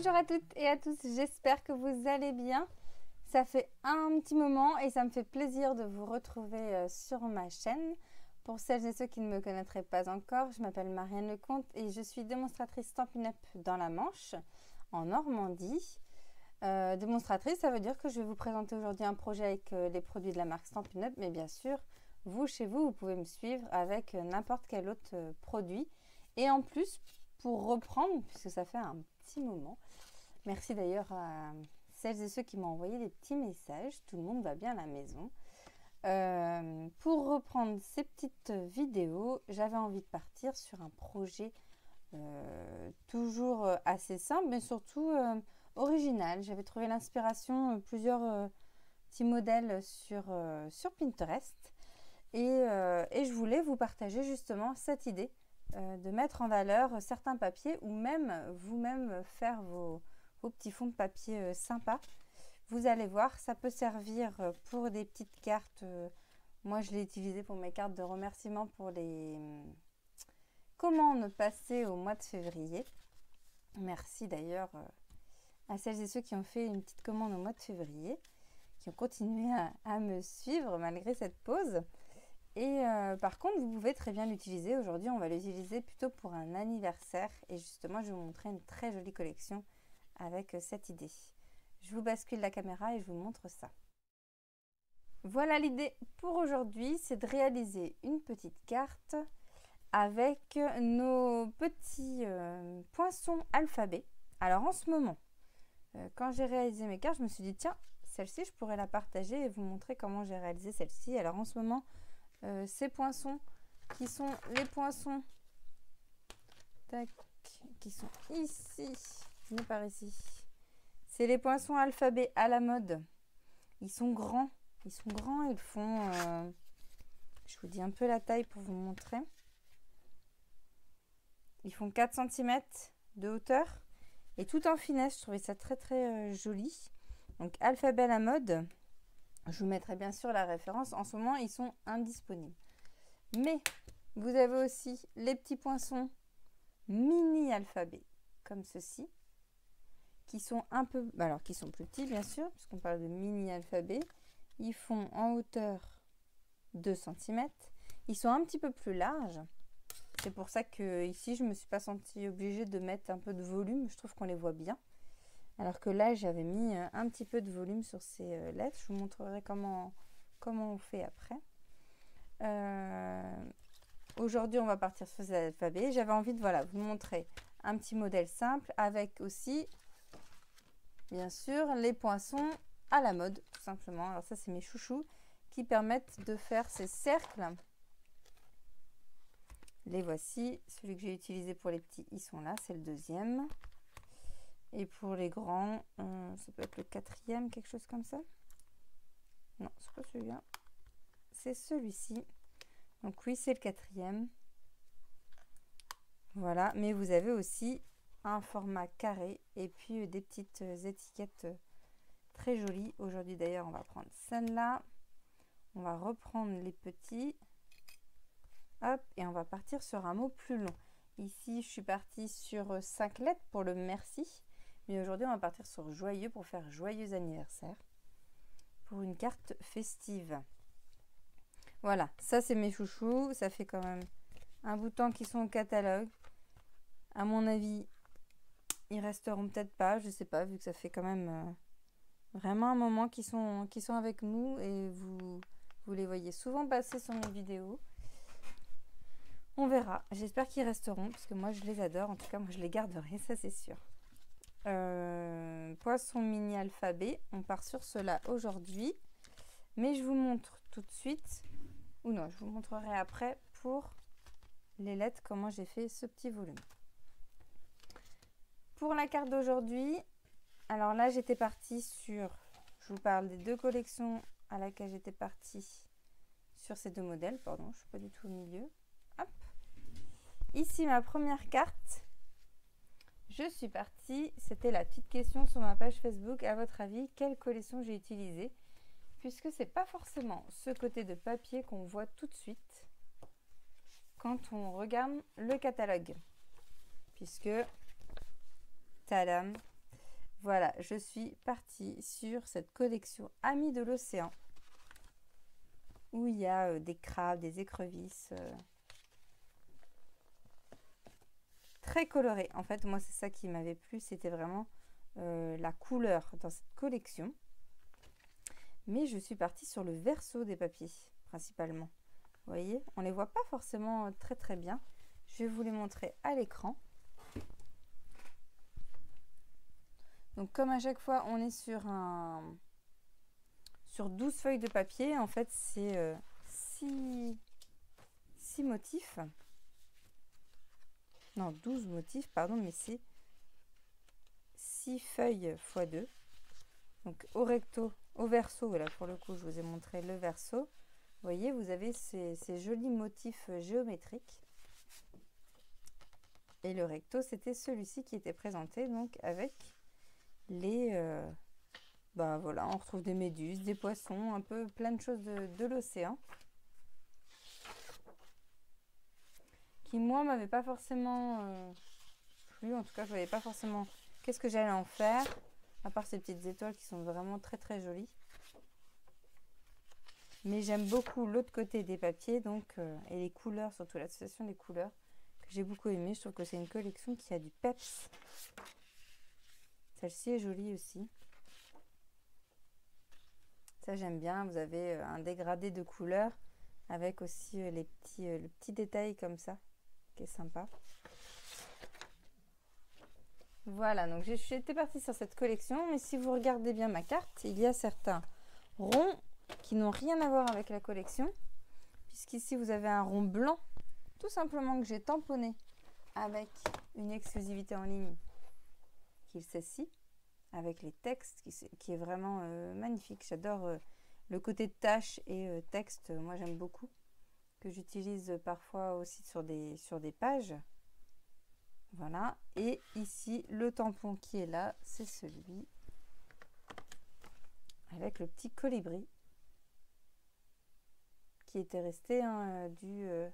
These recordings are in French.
Bonjour à toutes et à tous, j'espère que vous allez bien. Ça fait un petit moment et ça me fait plaisir de vous retrouver sur ma chaîne. Pour celles et ceux qui ne me connaîtraient pas encore, je m'appelle Marianne Lecomte et je suis démonstratrice Stampin' Up dans la Manche, en Normandie. Démonstratrice, ça veut dire que je vais vous présenter aujourd'hui un projet avec les produits de la marque Stampin' Up, mais bien sûr, vous, chez vous, vous pouvez me suivre avec n'importe quel autre produit. Et en plus, pour reprendre, puisque ça fait un petit moment, merci d'ailleurs à celles et ceux qui m'ont envoyé des petits messages, tout le monde va bien à la maison. Pour reprendre ces petites vidéos, j'avais envie de partir sur un projet toujours assez simple, mais surtout original. J'avais trouvé l'inspiration, plusieurs petits modèles sur Pinterest et je voulais vous partager justement cette idée de mettre en valeur certains papiers ou même vous-même faire vos petits fonds de papier sympas. Vous allez voir, ça peut servir pour des petites cartes. Moi, je l'ai utilisé pour mes cartes de remerciement pour les commandes passées au mois de février. Merci d'ailleurs à celles et ceux qui ont fait une petite commande au mois de février, qui ont continué à me suivre malgré cette pause. Et par contre, vous pouvez très bien l'utiliser. Aujourd'hui, on va l'utiliser plutôt pour un anniversaire. Et justement, je vais vous montrer une très jolie collection avec cette idée. Je vous bascule la caméra et je vous montre ça. Voilà, l'idée pour aujourd'hui, c'est de réaliser une petite carte avec nos petits poinçons alphabet. Alors en ce moment, quand j'ai réalisé mes cartes, je me suis dit, tiens, celle-ci, je pourrais la partager et vous montrer comment j'ai réalisé celle-ci. Alors en ce moment, ces poinçons qui sont les poinçons qui sont ici, venez par ici. C'est les poinçons alphabet à la mode. Ils sont grands, ils font, je vous dis un peu la taille pour vous montrer. Ils font 4 cm de hauteur et tout en finesse. Je trouvais ça très joli. Donc alphabet à la mode. Je vous mettrai bien sûr la référence. En ce moment, ils sont indisponibles. Mais vous avez aussi les petits poinçons mini alphabet, comme ceci, qui sont un peu, alors qui sont plus petits bien sûr, puisqu'on parle de mini alphabet. Ils font en hauteur 2 cm. Ils sont un petit peu plus larges. C'est pour ça que ici, je ne me suis pas sentie obligée de mettre un peu de volume. Je trouve qu'on les voit bien. Alors que là, j'avais mis un petit peu de volume sur ces lettres. Je vous montrerai comment on fait après. Aujourd'hui, on va partir sur ces alphabets. J'avais envie de vous montrer un petit modèle simple avec aussi, bien sûr, les poinçons à la mode, tout simplement. Alors ça, c'est mes chouchous qui permettent de faire ces cercles. Les voici. Celui que j'ai utilisé pour les petits, ils sont là. C'est le deuxième. Et pour les grands, ça peut être le 4e, quelque chose comme ça. Non, c'est pas celui-là. C'est celui-ci. Donc oui, c'est le 4e. Voilà, mais vous avez aussi un format carré et puis des petites étiquettes très jolies. Aujourd'hui d'ailleurs, on va prendre celle-là. On va reprendre les petits. Hop, et on va partir sur un mot plus long. Ici, je suis partie sur 5 lettres pour le merci. Mais aujourd'hui, on va partir sur joyeux pour faire joyeux anniversaire. Pour une carte festive. Voilà, ça c'est mes chouchous. Ça fait quand même un bout de temps qu'ils sont au catalogue. À mon avis, ils resteront peut-être pas. Je sais pas, vu que ça fait quand même vraiment un moment qu'ils sont avec nous. Et vous les voyez souvent passer sur mes vidéos. On verra. J'espère qu'ils resteront. Parce que moi, je les adore. En tout cas, moi, je les garderai. Ça, c'est sûr. Poisson mini alphabet, on part sur cela aujourd'hui, mais je vous montre tout de suite, ou non, je vous montrerai après pour les lettres comment j'ai fait ce petit volume. Pour la carte d'aujourd'hui, alors là j'étais partie sur, je vous parle des 2 collections à laquelle j'étais partie sur ces 2 modèles, pardon, je suis pas du tout au milieu. Hop. Ici ma première carte. Je suis partie, c'était la petite question sur ma page Facebook. À votre avis, quelle collection j'ai utilisée? Puisque c'est pas forcément ce côté de papier qu'on voit tout de suite quand on regarde le catalogue. Puisque, tadam, Voilà, je suis partie sur cette collection Amis de l'océan où il y a des crabes, des écrevisses très colorées. En fait, moi, c'est ça qui m'avait plu, c'était vraiment la couleur dans cette collection. Mais je suis partie sur le verso des papiers, principalement. Vous voyez, on ne les voit pas forcément très très bien. Je vais vous les montrer à l'écran. Donc comme à chaque fois, on est sur 12 feuilles de papier. En fait, c'est 6 motifs. Non, 12 motifs, pardon, mais c'est 6 feuilles x 2. Donc au recto, au verso, voilà, pour le coup, je vous ai montré le verso. Vous voyez, vous avez ces jolis motifs géométriques. Et le recto, c'était celui-ci qui était présenté, donc avec les... voilà, on retrouve des méduses, des poissons, un peu plein de choses de l'océan. Qui, moi, m'avait pas forcément plu. En tout cas, je voyais pas forcément qu'est-ce que j'allais en faire. À part ces petites étoiles qui sont vraiment très très jolies. Mais j'aime beaucoup l'autre côté des papiers, donc, et les couleurs, surtout l'association des couleurs, que j'ai beaucoup aimé. Je trouve que c'est une collection qui a du peps. Celle-ci est jolie aussi. Ça, j'aime bien. Vous avez un dégradé de couleurs avec aussi le petit détail comme ça, qui est sympa. Voilà, donc j'étais partie sur cette collection, mais si vous regardez bien ma carte, il y a certains ronds qui n'ont rien à voir avec la collection, puisqu'ici vous avez un rond blanc, tout simplement que j'ai tamponné avec une exclusivité en ligne, qui est celle-ci, avec les textes, qui est vraiment magnifique. J'adore le côté tâche et texte, moi j'aime beaucoup, que j'utilise parfois aussi sur des pages. Voilà, et ici le tampon qui est là, c'est celui avec le petit colibri qui était resté de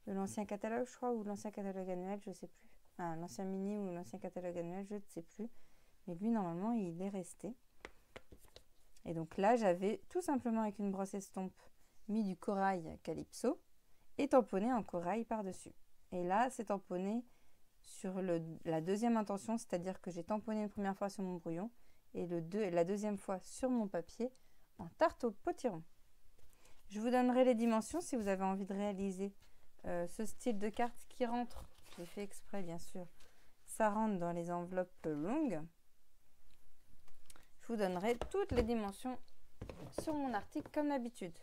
l'ancien catalogue, je crois, ou l'ancien catalogue annuel, je ne sais plus. L'ancien mini ou l'ancien catalogue annuel, je ne sais plus. Mais lui, normalement, il est resté. Et donc là, j'avais tout simplement avec une brosse estompe mis du corail Calypso et tamponné en corail par-dessus. Et là, c'est tamponné sur la deuxième intention, c'est-à-dire que j'ai tamponné une première fois sur mon brouillon et la deuxième fois sur mon papier en tarte au potiron. Je vous donnerai les dimensions si vous avez envie de réaliser ce style de carte qui rentre, j'ai fait exprès bien sûr, ça rentre dans les enveloppes longues. Je vous donnerai toutes les dimensions sur mon article comme d'habitude.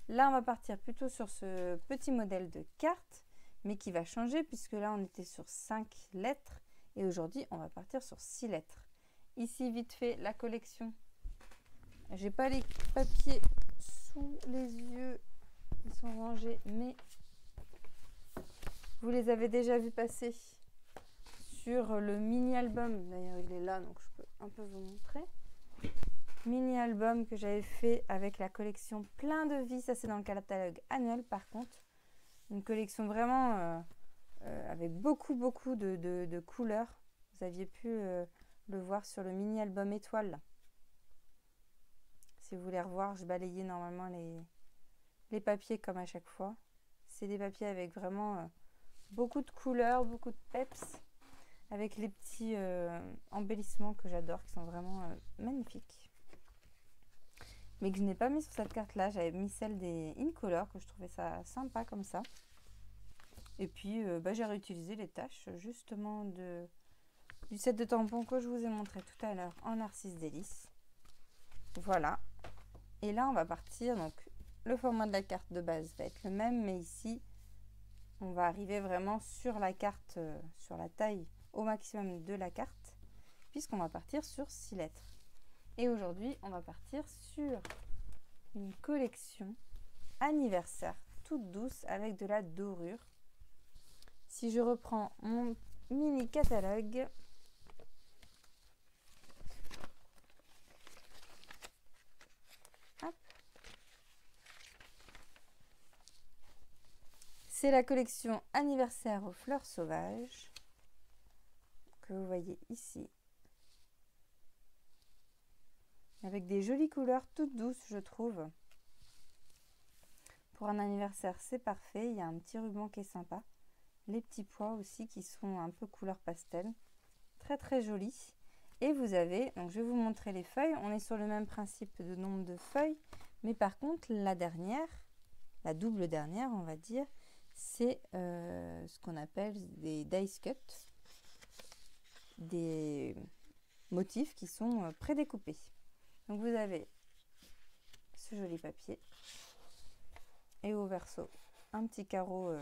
Là, on va partir plutôt sur ce petit modèle de carte, mais qui va changer puisque là, on était sur 5 lettres et aujourd'hui, on va partir sur 6 lettres. Ici, vite fait, la collection. J'ai pas les papiers sous les yeux, ils sont rangés, mais vous les avez déjà vus passer sur le mini-album. D'ailleurs, il est là, donc je peux un peu vous montrer. Mini-album que j'avais fait avec la collection Plein de vie. Ça, c'est dans le catalogue annuel, par contre. Une collection vraiment avec beaucoup de couleurs. Vous aviez pu le voir sur le mini-album étoile. Là. Si vous voulez revoir, je balayais normalement les papiers comme à chaque fois. C'est des papiers avec vraiment beaucoup de couleurs, beaucoup de peps, avec les petits embellissements que j'adore, qui sont vraiment magnifiques. Mais que je n'ai pas mis sur cette carte-là, j'avais mis celle des Incolor, que je trouvais ça sympa comme ça. Et puis, j'ai réutilisé les taches justement du set de tampons que je vous ai montré tout à l'heure en Narcisse Délice. Voilà. Et là, on va partir. Donc, le format de la carte de base va être le même, mais ici, on va arriver vraiment sur la carte, sur la taille au maximum de la carte, puisqu'on va partir sur 6 lettres. Et aujourd'hui, on va partir sur une collection anniversaire toute douce avec de la dorure. Si je reprends mon mini catalogue, c'est la collection anniversaire aux fleurs sauvages que vous voyez ici. avec des jolies couleurs toutes douces, je trouve. Pour un anniversaire, c'est parfait. Il y a un petit ruban qui est sympa. Les petits pois aussi qui sont un peu couleur pastel. Très très joli. Et vous avez, donc je vais vous montrer les feuilles. On est sur le même principe de nombre de feuilles. Mais par contre, la dernière, la double dernière, on va dire, c'est ce qu'on appelle des dice cut. Des motifs qui sont prédécoupés. Donc vous avez ce joli papier. Et au verso, un petit carreau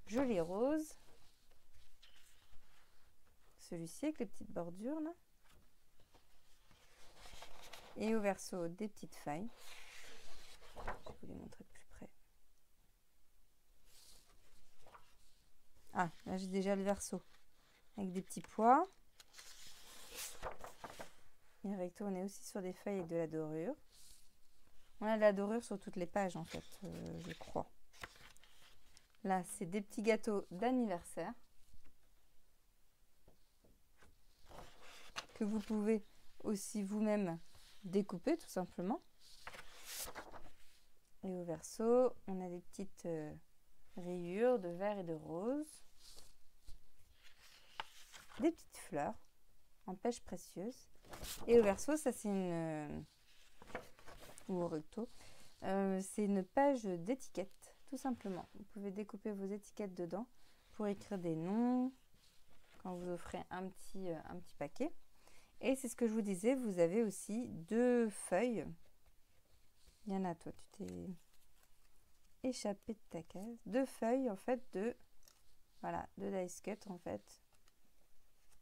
joli rose. Celui-ci avec les petites bordures là. Et au verso, des petites feuilles. Je vais vous les montrer de plus près. Ah, là j'ai déjà le verso. Avec des petits pois. Et recto, on est aussi sur des feuilles avec de la dorure. On a de la dorure sur toutes les pages en fait, je crois. Là, c'est des petits gâteaux d'anniversaire. Que vous pouvez aussi vous-même découper tout simplement. Et au verso, on a des petites rayures de vert et de rose. Des petites fleurs en pêche précieuse. Et au verso, ça c'est une... ou au recto, c'est une page d'étiquette, tout simplement. Vous pouvez découper vos étiquettes dedans pour écrire des noms quand vous offrez un petit paquet. Et c'est ce que je vous disais, vous avez aussi deux feuilles. Il y en a, toi, tu t'es échappé de ta case. Deux feuilles, en fait, voilà, de dice cut, en fait.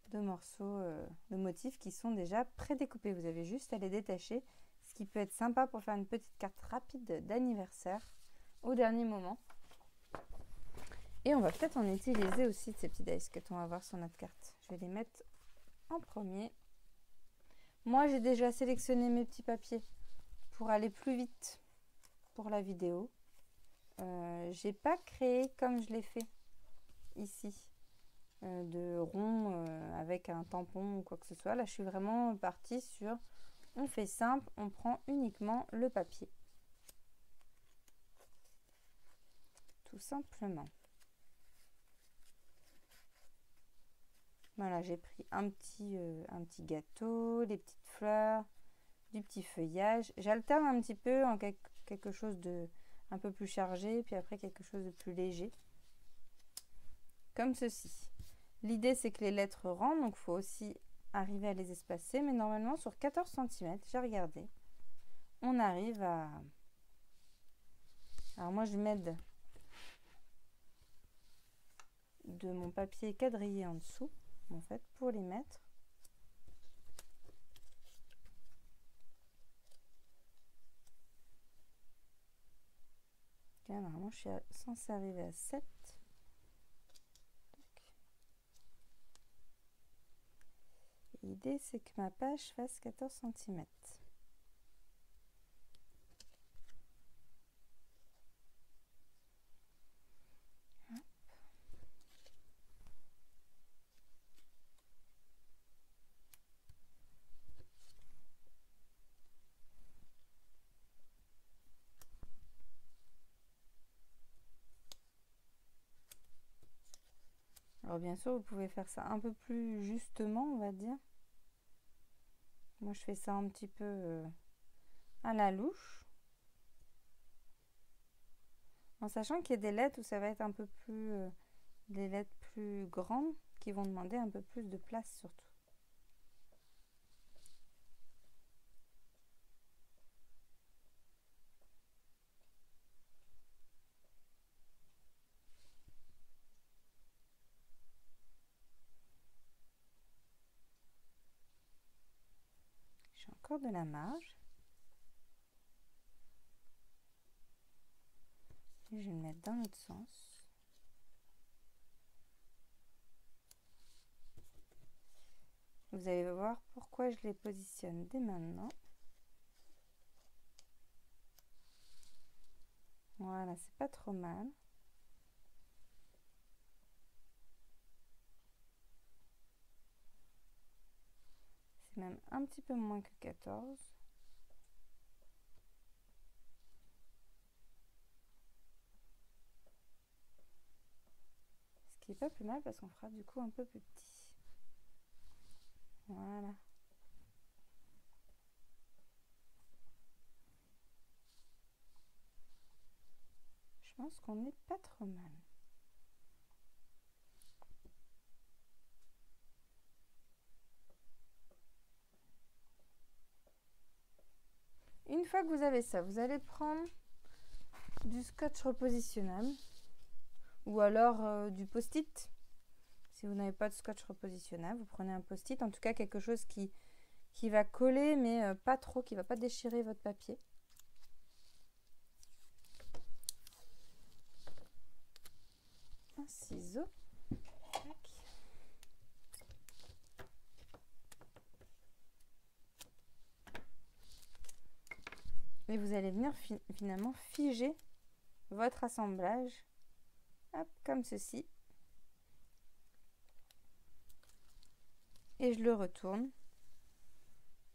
Deux morceaux de motifs qui sont déjà prédécoupés. Vous avez juste à les détacher, ce qui peut être sympa pour faire une petite carte rapide d'anniversaire au dernier moment. Et on va peut-être en utiliser aussi ces petits dice cut. On va voir sur notre carte. Je vais les mettre en premier. Moi, j'ai déjà sélectionné mes petits papiers pour aller plus vite pour la vidéo. J'ai pas créé comme je l'ai fait ici, de rond avec un tampon ou quoi que ce soit. Là, je suis vraiment partie sur on fait simple, on prend uniquement le papier. Tout simplement. Voilà, j'ai pris un petit gâteau, des petites fleurs, du petit feuillage. J'alterne un petit peu en quelque chose de un peu plus chargé, puis après quelque chose de plus léger. Comme ceci. L'idée, c'est que les lettres rentrent, donc il faut aussi arriver à les espacer. Mais normalement, sur 14 cm, j'ai regardé, on arrive à... Alors moi, je m'aide de mon papier quadrillé en dessous, en fait, pour les mettre. Là, normalement, je suis censée arriver à 7. L'idée, c'est que ma page fasse 14 cm. Alors bien sûr, vous pouvez faire ça un peu plus justement, on va dire. Moi, je fais ça un petit peu à la louche. En sachant qu'il y a des lettres où ça va être un peu plus... des lettres plus grandes qui vont demander un peu plus de place surtout. J'ai encore de la marge. Et je vais le mettre dans l'autre sens. Vous allez voir pourquoi je les positionne dès maintenant. Voilà, c'est pas trop mal. C'est même un petit peu moins que 14. qui est pas plus mal parce qu'on fera du coup un peu plus petit. Voilà. Je pense qu'on n'est pas trop mal. Une fois que vous avez ça, vous allez prendre du scotch repositionnable ou alors du post-it. Si vous n'avez pas de scotch repositionnable, vous prenez un post-it, en tout cas quelque chose qui va coller mais pas trop, qui ne va pas déchirer votre papier. Un ciseau. Tac. Et vous allez venir finalement figer votre assemblage, hop, comme ceci. Et je le retourne.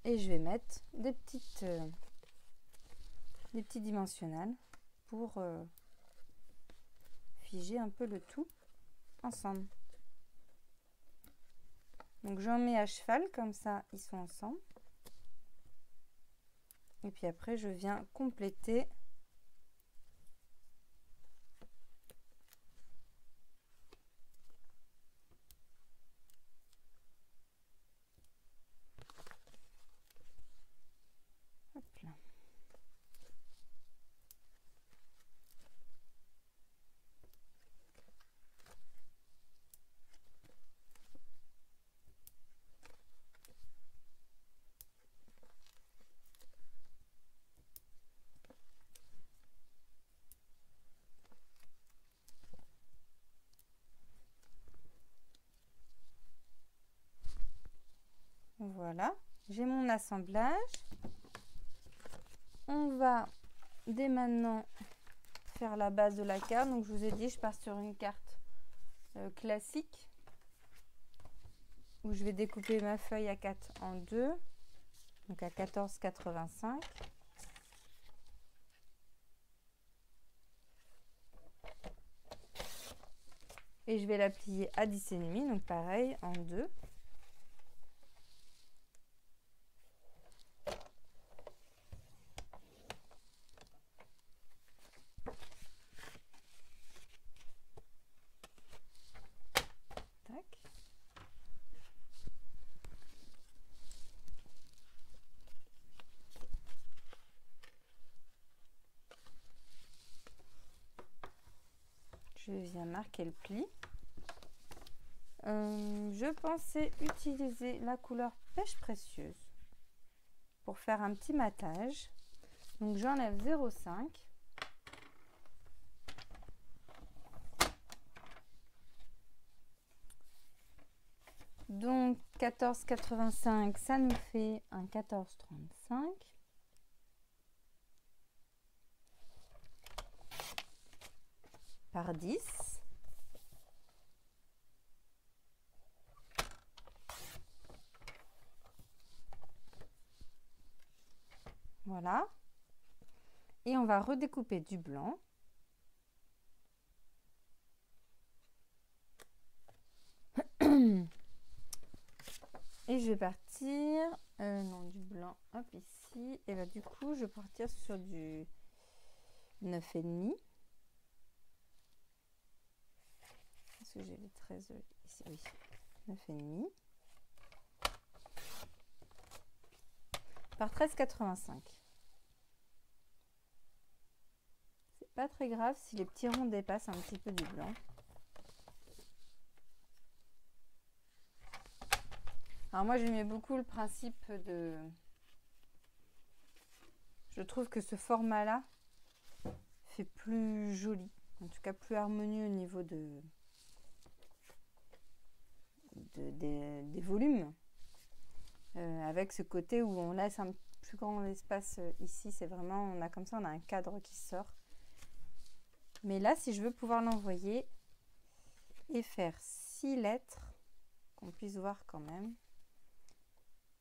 Et je vais mettre des petits dimensionnels pour figer un peu le tout ensemble. Donc j'en mets à cheval, comme ça ils sont ensemble. Et puis après je viens compléter hop là. Voilà, j'ai mon assemblage. On va dès maintenant faire la base de la carte. Donc je vous ai dit, je pars sur une carte classique où je vais découper ma feuille A4 en deux, donc à 14,85. Et je vais la plier à 10,5, donc pareil en deux. Je viens marquer le pli. Je pensais utiliser la couleur pêche précieuse pour faire un petit matage. Donc j'enlève 0,5. Donc 14,85, ça nous fait un 14,35. Par 10. Voilà. Et on va redécouper du blanc. Et je vais partir, non, du blanc, hop, ici. Et bah, du coup, je vais partir sur du 9,5. Est-ce que j'ai les 13 ici? Oui, 9,5. Par 13,85. C'est pas très grave si les petits ronds dépassent un petit peu du blanc. Alors moi j'aimais beaucoup le principe de... Je trouve que ce format-là fait plus joli, en tout cas plus harmonieux au niveau des volumes. Avec ce côté où on laisse un plus grand espace ici, c'est vraiment, on a comme ça, on a un cadre qui sort. Mais là, si je veux pouvoir l'envoyer et faire 6 lettres, qu'on puisse voir quand même,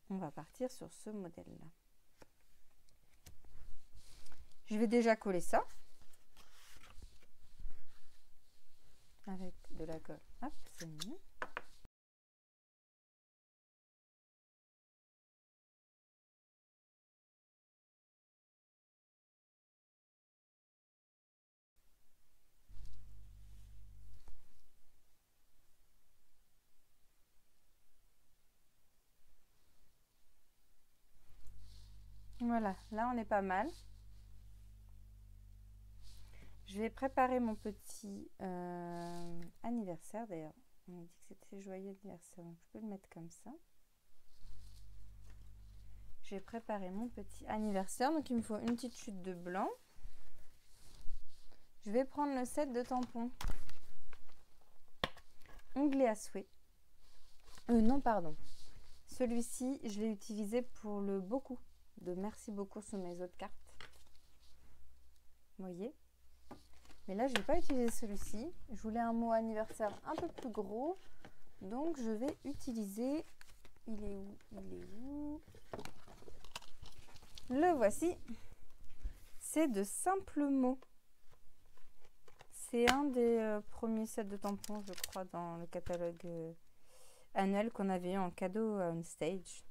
on va partir sur ce modèle-là. Je vais déjà coller ça. avec de la colle. Hop, c'est mis. Voilà, là on est pas mal. Je vais préparer mon petit anniversaire. D'ailleurs, on m'a dit que c'était joyeux anniversaire, donc je peux le mettre comme ça. J'ai préparé mon petit anniversaire, donc il me faut une petite chute de blanc. Je vais prendre le set de tampons onglet à souhait. Non, pardon. Celui-ci, je l'ai utilisé pour le beaucoup de merci beaucoup sur mes autres cartes. Vous voyez? Mais là, je ne vais pas utiliser celui-ci. Je voulais un mot anniversaire un peu plus gros. Donc, je vais utiliser... Il est où? Il est où? Le voici. C'est de simples mots. C'est un des premiers sets de tampons, je crois, dans le catalogue annuel qu'on avait eu en cadeau à On Stage.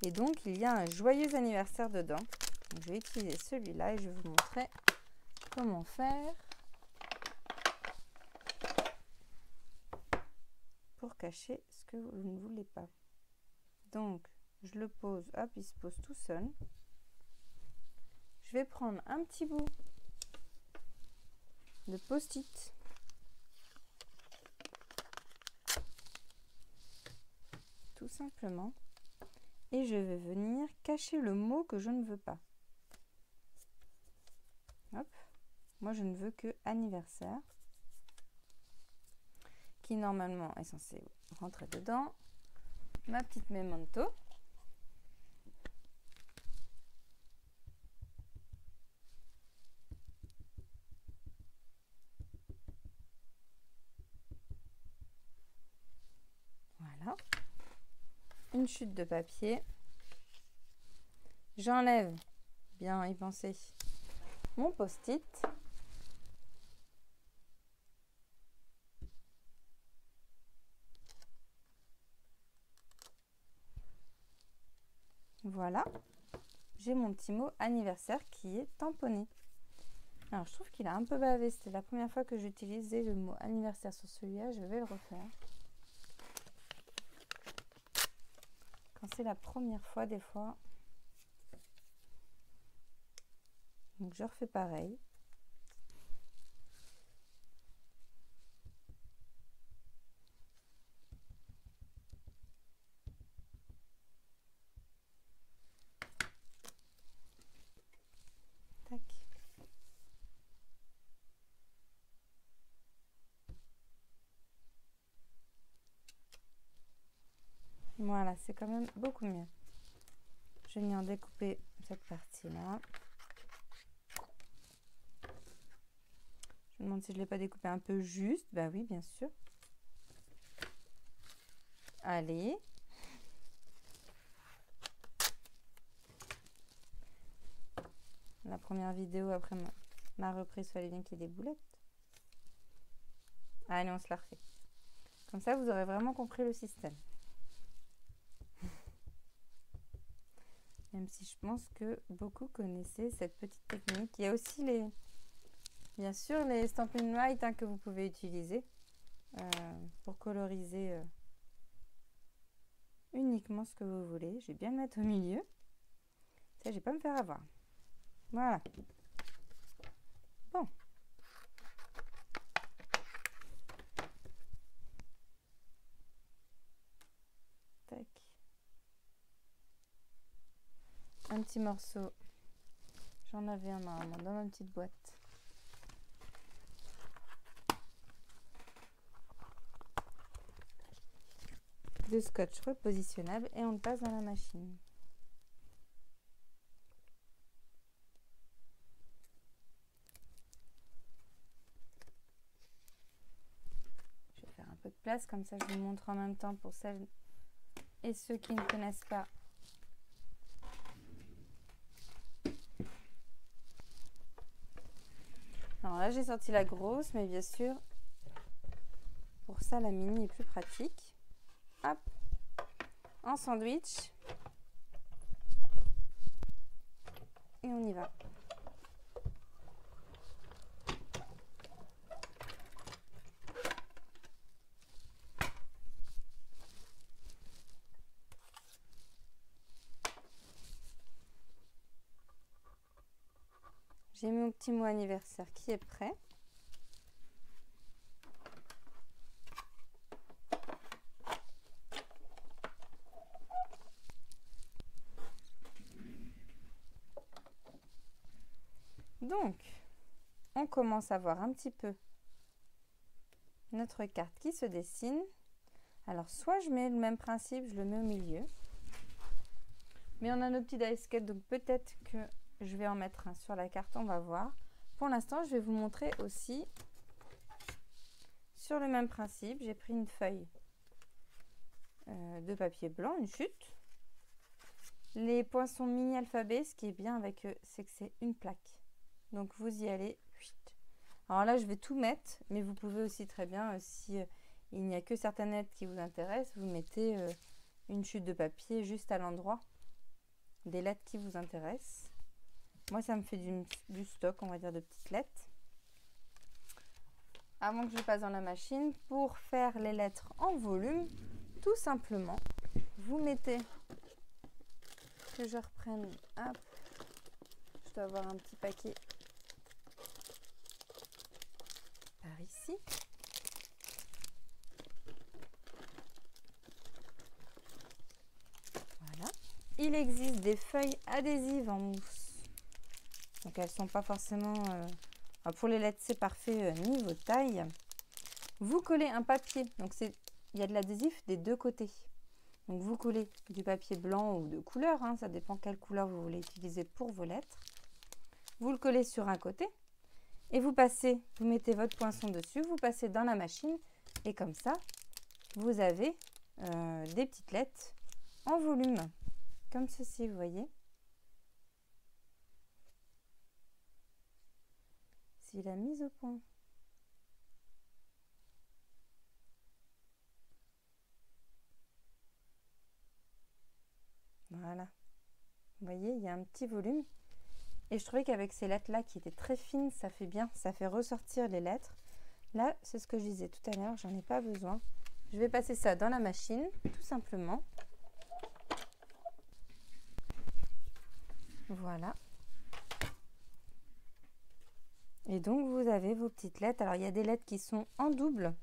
Et donc, il y a un joyeux anniversaire dedans. Donc, je vais utiliser celui-là et je vais vous montrer comment faire pour cacher ce que vous ne voulez pas. Donc, je le pose, hop, il se pose tout seul. Je vais prendre un petit bout de post-it. Tout simplement. Et je vais venir cacher le mot que je ne veux pas. Hop. Moi, je ne veux que anniversaire, qui normalement est censé rentrer dedans. Ma petite memento. Voilà. Une chute de papier. J'enlève, bien y penser, mon post-it. Voilà. J'ai mon petit mot anniversaire qui est tamponné. Alors, je trouve qu'il a un peu bavé. C'était la première fois que j'utilisais le mot anniversaire sur celui-là. Je vais le refaire. Quand c'est la première fois, des fois. Donc, je refais pareil. Tac. Voilà, c'est quand même beaucoup mieux. Je vais venir découper cette partie-là. Je me demande si je ne l'ai pas découpé un peu juste. Bah oui, bien sûr. Allez. La première vidéo après ma reprise, il fallait bien qu'il y ait des boulettes. Allez, on se la refait. Comme ça, vous aurez vraiment compris le système. Même si je pense que beaucoup connaissaient cette petite technique. Il y a aussi bien sûr les Stampin' Write que vous pouvez utiliser pour coloriser uniquement ce que vous voulez. Je vais bien le mettre au milieu. Ça, je vais pas me faire avoir. Voilà. Bon. Tac. Un petit morceau. J'en avais un normalement dans ma petite boîte. De scotch repositionnable et on le passe dans la machine. Je vais faire un peu de place, comme ça je vous montre en même temps pour celles et ceux qui ne connaissent pas. Alors là, j'ai sorti la grosse, mais bien sûr, pour ça, la mini est plus pratique. Hop, en sandwich. Et on y va. J'ai mon petit mot anniversaire qui est prêt. Donc, on commence à voir un petit peu notre carte qui se dessine. Alors, soit je mets le même principe, je le mets au milieu. Mais on a nos petits dice cuts, donc peut-être que je vais en mettre un sur la carte, on va voir. Pour l'instant, je vais vous montrer aussi sur le même principe. J'ai pris une feuille de papier blanc, une chute. Les poinçons mini alphabet, ce qui est bien avec eux, c'est que c'est une plaque. Donc vous y allez. Alors là, je vais tout mettre, mais vous pouvez aussi très bien, si il n'y a que certaines lettres qui vous intéressent, vous mettez une chute de papier juste à l'endroit des lettres qui vous intéressent. Moi, ça me fait du stock, on va dire, de petites lettres. Avant que je passe dans la machine, pour faire les lettres en volume, tout simplement, vous mettez, que je reprenne, hop, je dois avoir un petit paquet par ici. Voilà. Il existe des feuilles adhésives en mousse. Donc elles ne sont pas forcément... pour les lettres, c'est parfait niveau taille. Vous collez un papier. Donc il y a de l'adhésif des deux côtés. Donc vous collez du papier blanc ou de couleur. Ça dépend quelle couleur vous voulez utiliser pour vos lettres. Vous le collez sur un côté. Et vous mettez votre poinçon dessus. Vous passez dans la machine. Et comme ça, vous avez des petites lettres en volume. Comme ceci, vous voyez. C'est la mise au point. Voilà. Vous voyez, il y a un petit volume. Et je trouvais qu'avec ces lettres-là qui étaient très fines, ça fait bien. Ça fait ressortir les lettres. Là, c'est ce que je disais tout à l'heure, j'en ai pas besoin. Je vais passer ça dans la machine, tout simplement. Voilà. Et donc, vous avez vos petites lettres. Alors, il y a des lettres qui sont en double.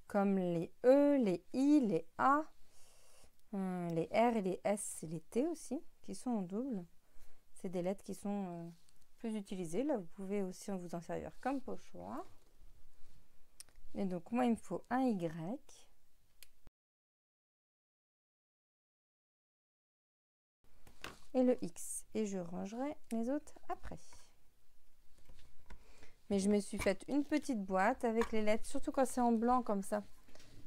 Comme les E, les I, les A, les R et les S et les T aussi, qui sont en double. C'est des lettres qui sont plus utilisées. Là, vous pouvez aussi vous en servir comme pochoir. Et donc, moi, il me faut un Y. Et le X. Et je rangerai les autres après. Mais je me suis faite une petite boîte avec les lettres, surtout quand c'est en blanc comme ça.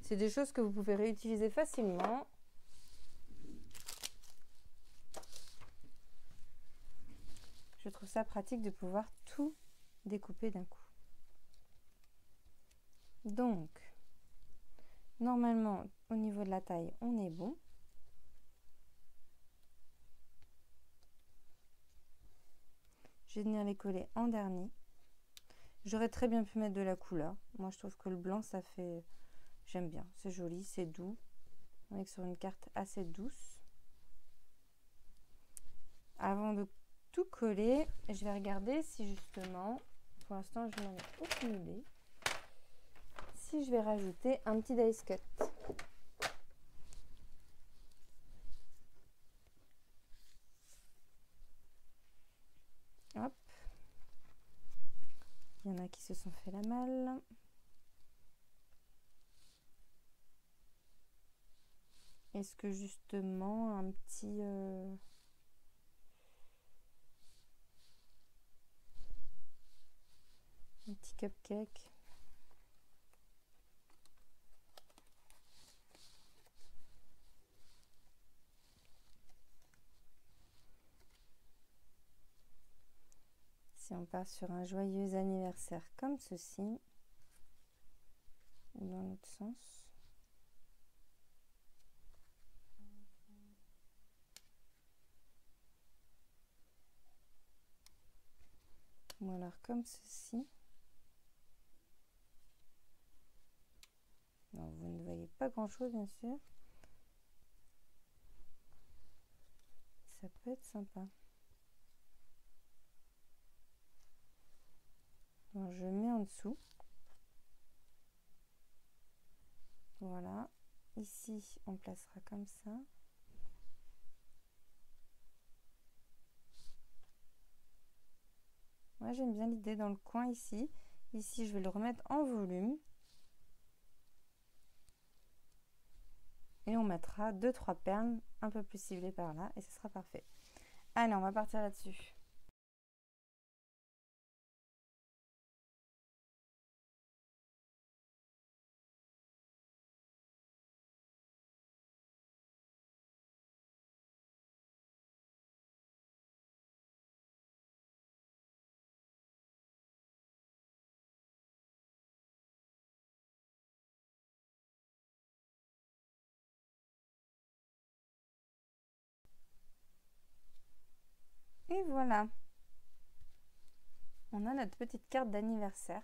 C'est des choses que vous pouvez réutiliser facilement. Je trouve ça pratique de pouvoir tout découper d'un coup. Donc, normalement, au niveau de la taille, on est bon. Je vais venir les coller en dernier. J'aurais très bien pu mettre de la couleur. Moi, je trouve que le blanc, ça fait... J'aime bien. C'est joli, c'est doux. On est sur une carte assez douce. Avant de tout coller, je vais regarder si justement, pour l'instant, je n'en ai aucune idée, si je vais rajouter un petit dice cut. Hop. Il y en a qui se sont fait la malle. Est-ce que justement un petit cupcake. Si on part sur un joyeux anniversaire comme ceci, ou dans l'autre sens. Ou alors comme ceci. Non, vous ne voyez pas grand-chose, bien sûr. Ça peut être sympa. Alors, je mets en dessous. Voilà. Ici, on placera comme ça. Moi, j'aime bien l'idée dans le coin ici. Ici, je vais le remettre en volume. Et on mettra 2-3 perles un peu plus ciblées par là. Et ce sera parfait. Allez, on va partir là-dessus. Et voilà. On a notre petite carte d'anniversaire.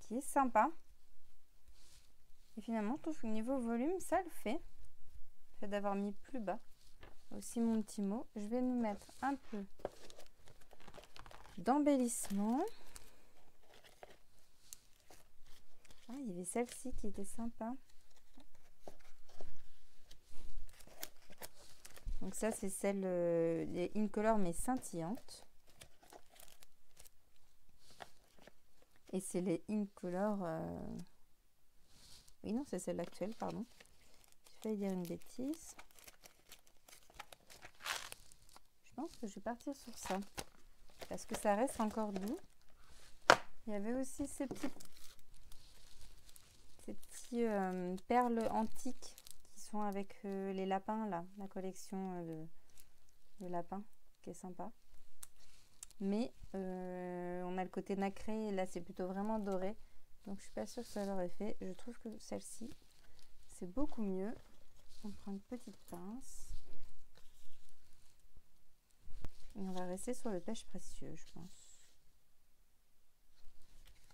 Qui est sympa. Et finalement, je trouve que niveau volume, ça le fait. Le fait d'avoir mis plus bas. Aussi mon petit mot. Je vais nous mettre un peu d'embellissement. Ah, il y avait celle-ci qui était sympa. Donc ça, c'est celle les Incolor mais scintillante. Et c'est les Incolor... Oui, non, c'est celle actuelle, pardon. J'ai failli dire une bêtise. Je pense que je vais partir sur ça. Parce que ça reste encore doux. Il y avait aussi ces petits perles antiques qui sont avec les lapins, là. La collection de lapins, qui est sympa. Mais on a le côté nacré. Et là, c'est plutôt vraiment doré. Donc, je suis pas sûre que ça leur ait fait. Je trouve que celle-ci, c'est beaucoup mieux. On prend une petite pince. Et on va rester sur le pêche précieux, je pense.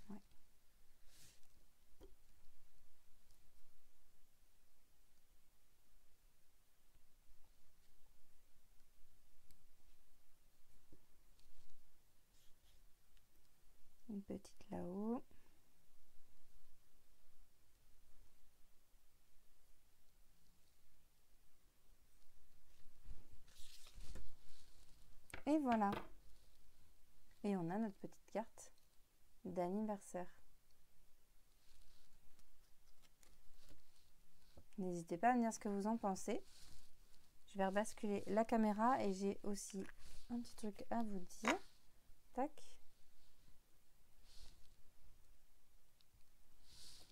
Ouais. Une petite là-haut. Et voilà. Et on a notre petite carte d'anniversaire. N'hésitez pas à me dire ce que vous en pensez. Je vais rebasculer la caméra et j'ai aussi un petit truc à vous dire. Tac.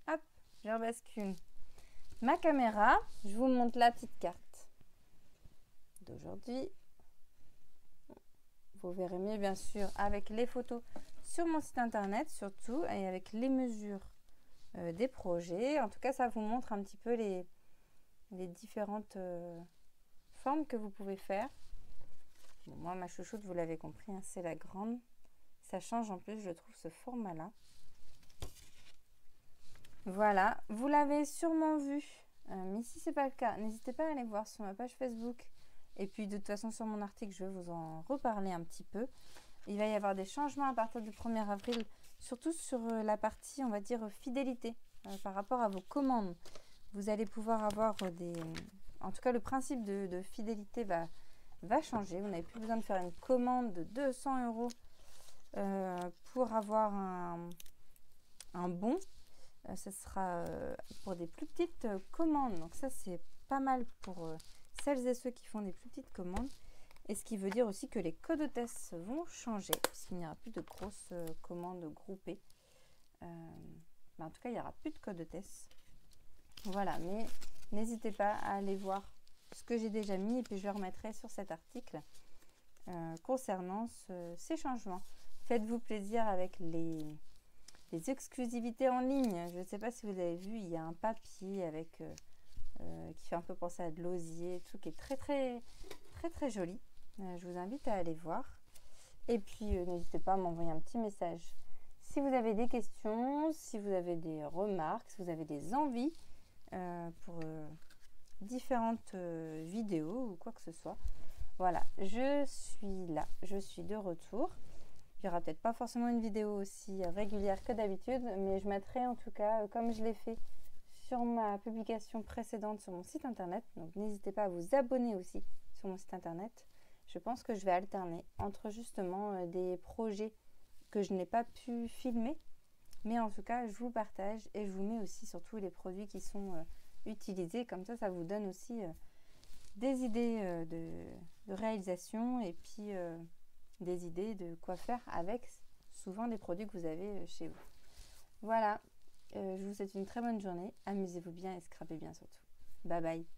Hop, je rebascule ma caméra. Je vous montre la petite carte d'aujourd'hui. Vous verrez mieux bien sûr avec les photos sur mon site internet surtout et avec les mesures des projets. En tout cas, ça vous montre un petit peu les différentes formes que vous pouvez faire. Bon, moi, ma chouchoute, vous l'avez compris, hein, c'est la grande. Ça change en plus, je trouve, ce format-là. Voilà, vous l'avez sûrement vu. Mais si ce n'est pas le cas, n'hésitez pas à aller voir sur ma page Facebook. Et puis, de toute façon, sur mon article, je vais vous en reparler un petit peu. Il va y avoir des changements à partir du 1er avril, surtout sur la partie, on va dire, fidélité par rapport à vos commandes. Vous allez pouvoir avoir des... En tout cas, le principe de fidélité va changer. Vous n'avez plus besoin de faire une commande de 200 € pour avoir un bon. Ce sera pour des plus petites commandes. Donc ça, c'est pas mal pour celles et ceux qui font des plus petites commandes. Et ce qui veut dire aussi que les codes hôtesses vont changer, puisqu'il n'y aura plus de grosses commandes groupées. En tout cas, il n'y aura plus de code hôtesse. Voilà, mais n'hésitez pas à aller voir ce que j'ai déjà mis, et puis je le remettrai sur cet article. concernant ces changements. Faites-vous plaisir avec les exclusivités en ligne. Je ne sais pas si vous avez vu, il y a un papier avec qui fait un peu penser à de l'osier, tout qui est très très très très joli. Je vous invite à aller voir. Et puis n'hésitez pas à m'envoyer un petit message si vous avez des questions, si vous avez des remarques, si vous avez des envies pour différentes vidéos ou quoi que ce soit. Voilà, je suis là, je suis de retour. Il n'y aura peut-être pas forcément une vidéo aussi régulière que d'habitude, mais je mettrai en tout cas, comme je l'ai fait sur ma publication précédente sur mon site internet. Donc n'hésitez pas à vous abonner aussi sur mon site internet. Je pense que je vais alterner entre justement des projets que je n'ai pas pu filmer, mais en tout cas je vous partage et je vous mets aussi surtout les produits qui sont utilisés. Comme ça vous donne aussi des idées de réalisation et puis des idées de quoi faire avec souvent des produits que vous avez chez vous. Voilà, je vous souhaite une très bonne journée, amusez-vous bien et scrapez bien surtout. Bye bye.